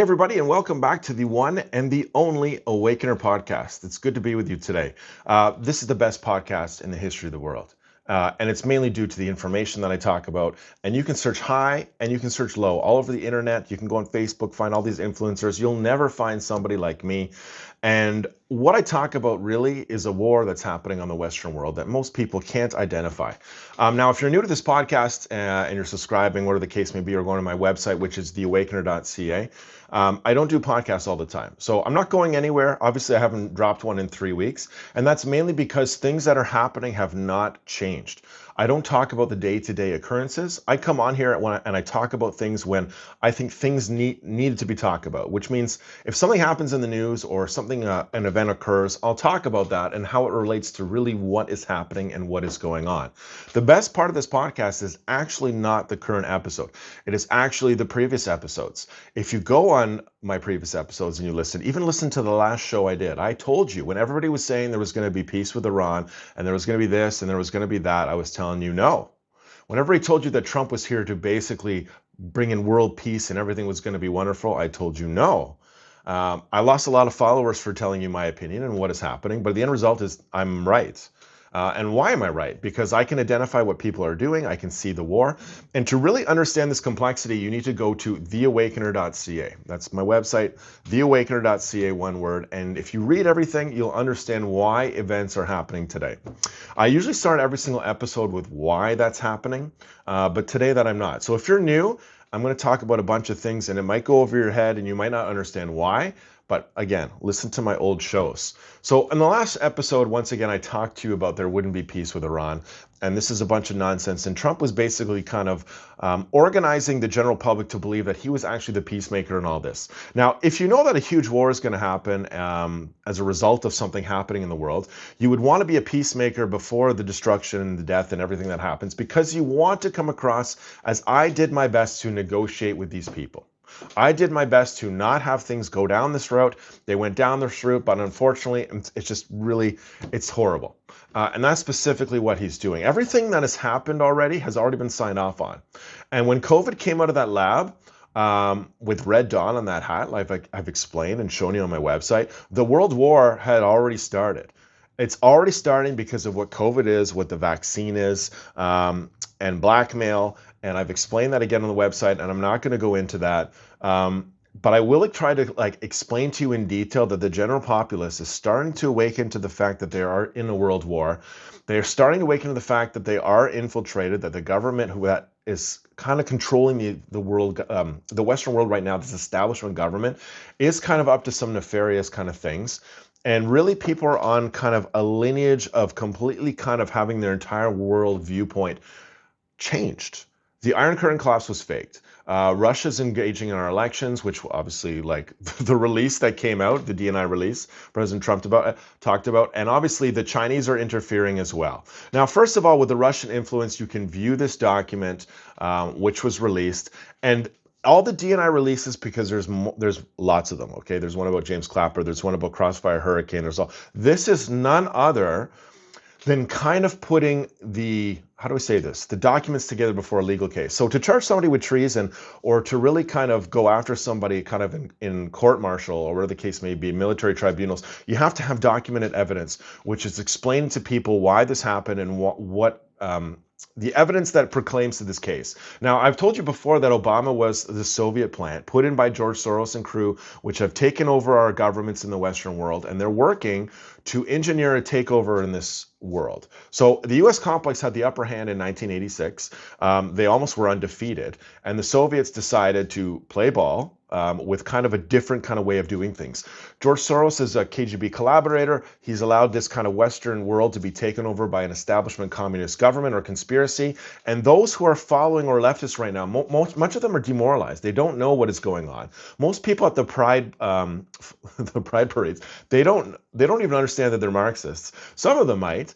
everybody, and welcome back to the one and the only Awakener podcast. It's good to be with you today. This is the best podcast in the history of the world. And it's mainly due to the information that I talk about. And you can search high and you can search low all over the internet. You can go on Facebook, find all these influencers. You'll never find somebody like me. And what I talk about really is a war that's happening on the Western world that most people can't identify. Now, if you're new to this podcast and you're subscribing, whatever the case may be, or going to my website, which is theawakener.ca, I don't do podcasts all the time. So I'm not going anywhere. Obviously, I haven't dropped one in 3 weeks. And that's mainly because things that are happening have not changed. I don't talk about the day-to-day occurrences. I come on here and I talk about things when I think things needed to be talked about, which means if something happens in the news or something, an event occurs, I'll talk about that and how it relates to really what is happening and what is going on. The best part of this podcast is actually not the current episode. It is actually the previous episodes. If you go on my previous episodes and you even listen to the last show I did, I told you when everybody was saying there was going to be peace with Iran and there was going to be this and there was going to be that, I was telling you no. Whenever he told you that Trump was here to basically bring in world peace and everything was going to be wonderful, I told you no. I lost a lot of followers for telling you my opinion and what is happening, but the end result is I'm right. And why am I right? Because I can identify what people are doing. I can see the war. And to really understand this complexity, you need to go to theawakener.ca. That's my website, theawakener.ca, one word. And if you read everything, you'll understand why events are happening today. I usually start every single episode with why that's happening, but today that I'm not. So if you're new, I'm going to talk about a bunch of things and it might go over your head and you might not understand why. But again, listen to my old shows. So in the last episode, once again, I talked to you about there wouldn't be peace with Iran. And this is a bunch of nonsense. And Trump was basically kind of organizing the general public to believe that he was actually the peacemaker in all this. Now, if you know that a huge war is going to happen as a result of something happening in the world, you would want to be a peacemaker before the destruction and the death and everything that happens, because you want to come across as I did my best to negotiate with these people. I did my best to not have things go down this route. They went down this route, but unfortunately, it's just really, it's horrible. And that's specifically what he's doing. Everything that has happened already has already been signed off on. And when COVID came out of that lab, with Red Dawn on that hat, like I've explained and shown you on my website, the World War had already started. It's already starting because of what COVID is, what the vaccine is, and blackmail. And I've explained that again on the website, and I'm not going to go into that. But I will try to explain to you in detail that the general populace is starting to awaken to the fact that they are in a world war. They are starting to awaken to the fact that they are infiltrated, that the government that is kind of controlling the world, the Western world right now, this establishment government, is kind of up to some nefarious kind of things. And really, people are on kind of a lineage of completely kind of having their entire world viewpoint changed. The Iron Curtain collapse was faked. Russia's engaging in our elections, which obviously, like the release that came out, the DNI release, President Trump talked about, and obviously the Chinese are interfering as well. Now, first of all, with the Russian influence, you can view this document, which was released, and all the DNI releases, because there's lots of them. Okay, there's one about James Clapper, there's one about Crossfire Hurricane. This is none other than kind of putting the, how do I say this, the documents together before a legal case. So to charge somebody with treason, or to really kind of go after somebody kind of in court-martial, or whatever the case may be, military tribunals, you have to have documented evidence, which is explaining to people why this happened and what the evidence that proclaims to this case. Now, I've told you before that Obama was the Soviet plant put in by George Soros and crew, which have taken over our governments in the Western world, and they're working to engineer a takeover in this world. So the U.S. complex had the upper hand in 1986. They almost were undefeated, and the Soviets decided to play ball with kind of a different kind of way of doing things. George Soros is a KGB collaborator. He's allowed this kind of Western world to be taken over by an establishment communist government or conspiracy. And those who are following or leftists right now, much of them are demoralized. They don't know what is going on. Most people at the Pride parades, they don't even understand that they're Marxists. Some of them might.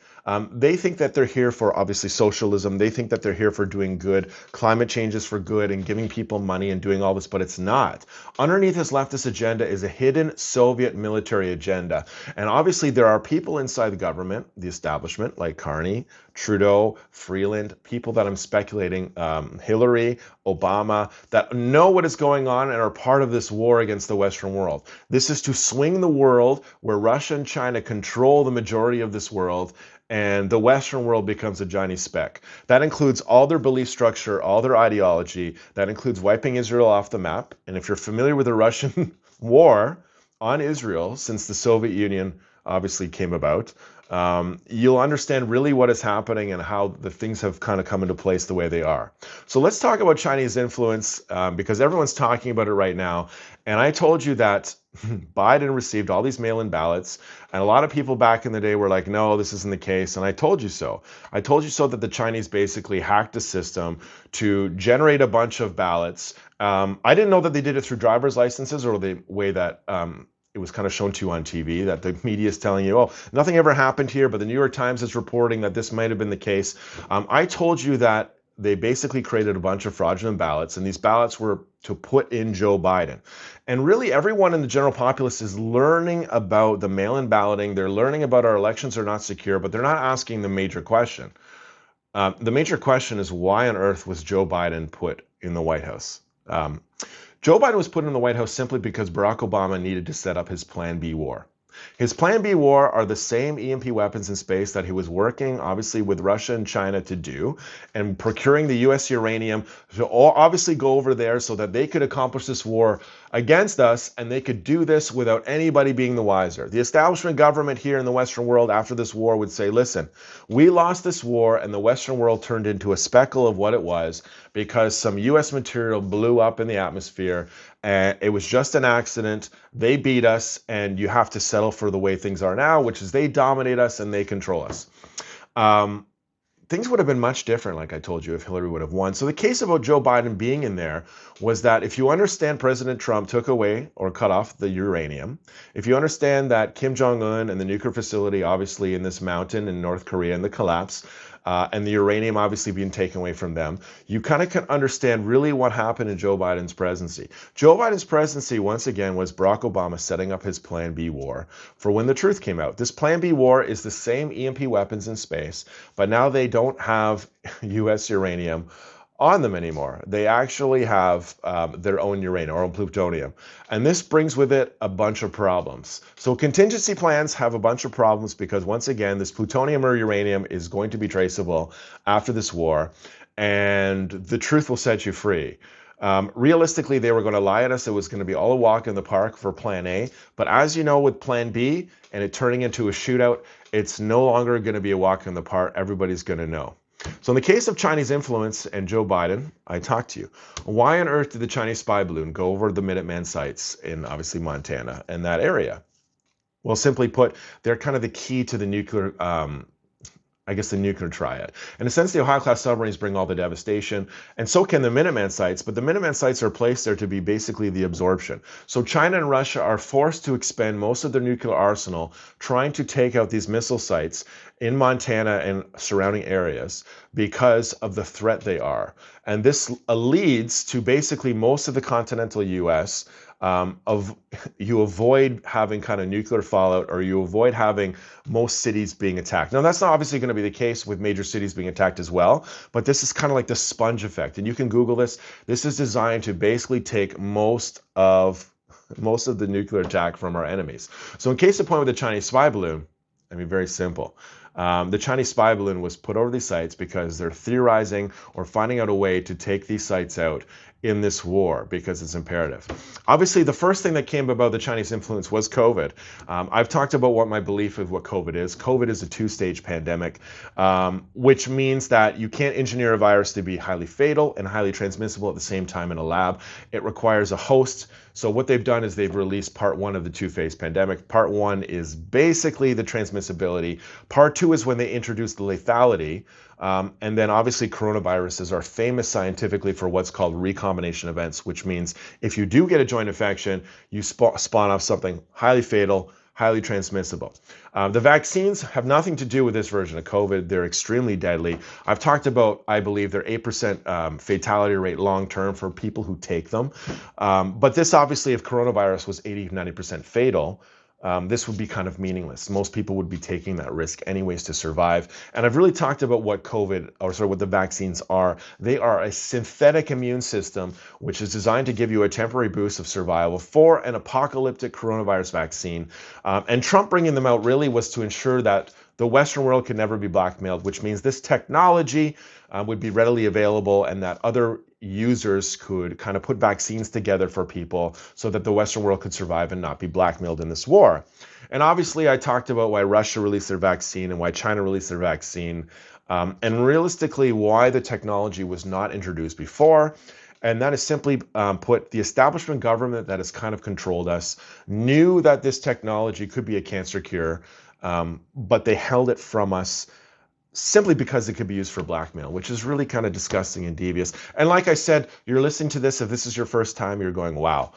They think that they're here for, obviously, socialism. They think that they're here for doing good. Climate change is for good and giving people money and doing all this, but it's not. Underneath this leftist agenda is a hidden Soviet military agenda. And obviously there are people inside the government, the establishment, like Carney, Trudeau, Freeland, people that I'm speculating, Hillary, Obama, that know what is going on and are part of this war against the Western world. This is to swing the world where Russia and China control the majority of this world, and the Western world becomes a Chinese speck. That includes all their belief structure, all their ideology. That includes wiping Israel off the map. And if you're familiar with the Russian war on Israel since the Soviet Union obviously came about, you'll understand really what is happening and how the things have kind of come into place the way they are. So let's talk about Chinese influence, because everyone's talking about it right now. And I told you that Biden received all these mail-in ballots, and a lot of people back in the day were like, no, this isn't the case. And I told you so. I told you so that the Chinese basically hacked the system to generate a bunch of ballots. I didn't know that they did it through driver's licenses, or the way that it was kind of shown to you on TV, that the media is telling you, oh, nothing ever happened here, but the New York Times is reporting that this might have been the case. I told you that they basically created a bunch of fraudulent ballots, and these ballots were to put in Joe Biden. And really everyone in the general populace is learning about the mail-in balloting. They're learning about our elections are not secure, but they're not asking the major question. The major question is, why on earth was Joe Biden put in the White House? Joe Biden was put in the White House simply because Barack Obama needed to set up his Plan B war. His Plan B war are the same EMP weapons in space that he was working, obviously, with Russia and China to do, and procuring the U.S. uranium to obviously go over there so that they could accomplish this war against us, and they could do this without anybody being the wiser. The establishment government here in the Western world after this war would say, listen, we lost this war, and the Western world turned into a speckle of what it was because some U.S. material blew up in the atmosphere, and it was just an accident. They beat us, and you have to settle for the way things are now, which is they dominate us and they control us. Things would have been much different, like I told you, if Hillary would have won. So the case about Joe Biden being in there was that if you understand President Trump took away or cut off the uranium, if you understand that Kim Jong-un and the nuclear facility, obviously in this mountain in North Korea and the collapse, and the uranium obviously being taken away from them, you kind of can understand really what happened in Joe Biden's presidency. Joe Biden's presidency, once again, was Barack Obama setting up his Plan B war for when the truth came out. This Plan B war is the same EMP weapons in space, but now they don't have U.S. uranium on them anymore. They actually have their own uranium or plutonium. And this brings with it a bunch of problems. So contingency plans have a bunch of problems because, once again, this plutonium or uranium is going to be traceable after this war, and the truth will set you free. Realistically, they were going to lie at us. It was going to be all a walk in the park for Plan A. But as you know, with Plan B and it turning into a shootout, it's no longer going to be a walk in the park. Everybody's going to know. So in the case of Chinese influence and Joe Biden, I talked to you. Why on earth did the Chinese spy balloon go over the Minuteman sites in, obviously, Montana and that area? Well, simply put, they're kind of the key to the nuclear the nuclear triad. In a sense, the Ohio-class submarines bring all the devastation, and so can the Minuteman sites, but the Minuteman sites are placed there to be basically the absorption. So China and Russia are forced to expend most of their nuclear arsenal trying to take out these missile sites in Montana and surrounding areas because of the threat they are. And this leads to basically most of the continental U.S. You avoid having kind of nuclear fallout, or you avoid having most cities being attacked. Now, that's not obviously going to be the case with major cities being attacked as well, but this is kind of like the sponge effect. And you can Google this. This is designed to basically take most of the nuclear attack from our enemies. So in case of point with the Chinese spy balloon, I mean, very simple. The Chinese spy balloon was put over these sites because they're theorizing or finding out a way to take these sites out in this war because it's imperative. Obviously, the first thing that came about the Chinese influence was COVID. I've talked about what my belief of what COVID is. COVID is a two-stage pandemic, which means that you can't engineer a virus to be highly fatal and highly transmissible at the same time in a lab. It requires a host. So what they've done is they've released part one of the two-phase pandemic. Part one is basically the transmissibility. Part two is when they introduce the lethality. And then obviously coronaviruses are famous scientifically for what's called recombination events, which means if you do get a joint infection, you spawn off something highly fatal, highly transmissible. The vaccines have nothing to do with this version of COVID. They're extremely deadly. I've talked about, I believe, their 8% fatality rate long-term for people who take them. But this obviously, if coronavirus was 80, 90% fatal, this would be kind of meaningless. Most people would be taking that risk anyways to survive. And I've really talked about what COVID, or sort of what the vaccines are. They are a synthetic immune system, which is designed to give you a temporary boost of survival for an apocalyptic coronavirus vaccine. And Trump bringing them out really was to ensure that the Western world could never be blackmailed, which means this technology would be readily available and that other users could kind of put vaccines together for people so that the Western world could survive and not be blackmailed in this war. And obviously, I talked about why Russia released their vaccine and why China released their vaccine, and realistically, why the technology was not introduced before. And that is simply put, the establishment government that has kind of controlled us knew that this technology could be a cancer cure, but they held it from us simply because it could be used for blackmail, which is really kind of disgusting and devious. And like I said, you're listening to this, if this is your first time, you're going, wow,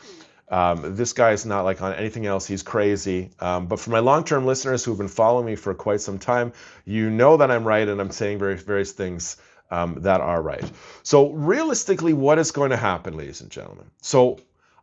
this guy is not like on anything else. He's crazy. But for my long-term listeners who've been following me for quite some time, you know that I'm right and I'm saying various things that are right. So realistically, what is going to happen, ladies and gentlemen? So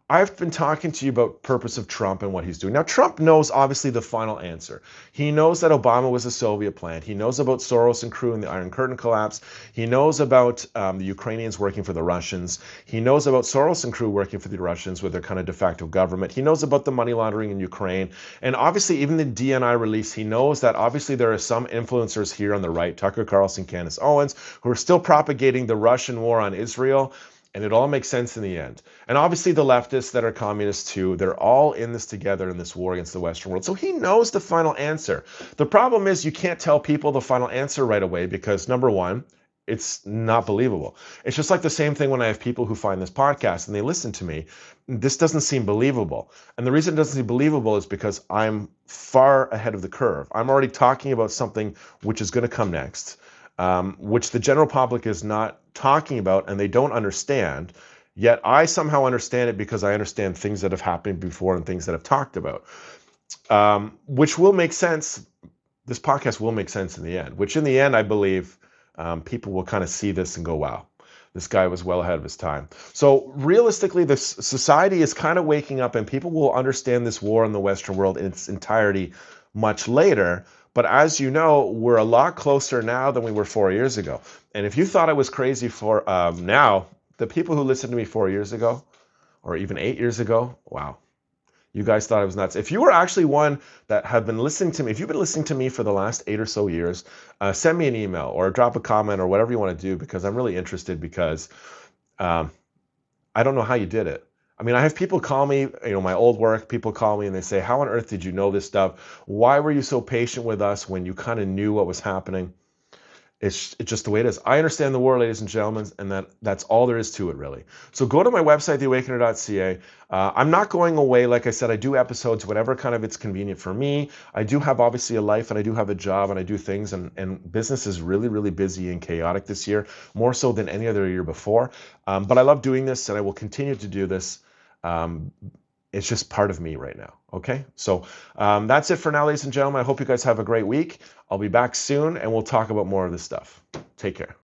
I've been talking to you about purpose of Trump and what he's doing. Now, Trump knows obviously the final answer. He knows that Obama was a Soviet plant. He knows about Soros and crew and the Iron Curtain collapse. He knows about the Ukrainians working for the Russians. He knows about Soros and crew working for the Russians with their kind of de facto government. He knows about the money laundering in Ukraine. And obviously, even the DNI release, he knows that obviously there are some influencers here on the right, Tucker Carlson, Candace Owens, who are still propagating the Russian war on Israel. And it all makes sense in the end. And obviously the leftists that are communists too, they're all in this together in this war against the Western world. So he knows the final answer. The problem is you can't tell people the final answer right away because number one, it's not believable. It's just like the same thing when I have people who find this podcast and they listen to me. This doesn't seem believable. And the reason it doesn't seem believable is because I'm far ahead of the curve. I'm already talking about something which is going to come next. Which the general public is not talking about and they don't understand, yet I somehow understand it because I understand things that have happened before and things that I've talked about, which will make sense. This podcast will make sense in the end, which in the end, I believe people will kind of see this and go, wow, this guy was well ahead of his time. So realistically, this society is kind of waking up and people will understand this war in the Western world in its entirety much later. But as you know, we're a lot closer now than we were 4 years ago. And if you thought I was crazy for now, the people who listened to me 4 years ago, or even 8 years ago, wow, you guys thought I was nuts. If you were actually one that have been listening to me, if you've been listening to me for the last 8 or so years, send me an email or drop a comment or whatever you want to do because I'm really interested because I don't know how you did it. I mean, I have people call me, my old work, people call me and they say, how on earth did you know this stuff? Why were you so patient with us when you kind of knew what was happening? It's just the way it is. I understand the war, ladies and gentlemen, and that's all there is to it, really. So go to my website, theawakener.ca. I'm not going away. Like I said, I do episodes whenever kind of it's convenient for me. I do have obviously a life and I do have a job and I do things and business is really, really busy and chaotic this year, more so than any other year before. But I love doing this and I will continue to do this. It's just part of me right now. Okay, so that's it for now, ladies and gentlemen. I hope you guys have a great week. I'll be back soon and we'll talk about more of this stuff. Take care.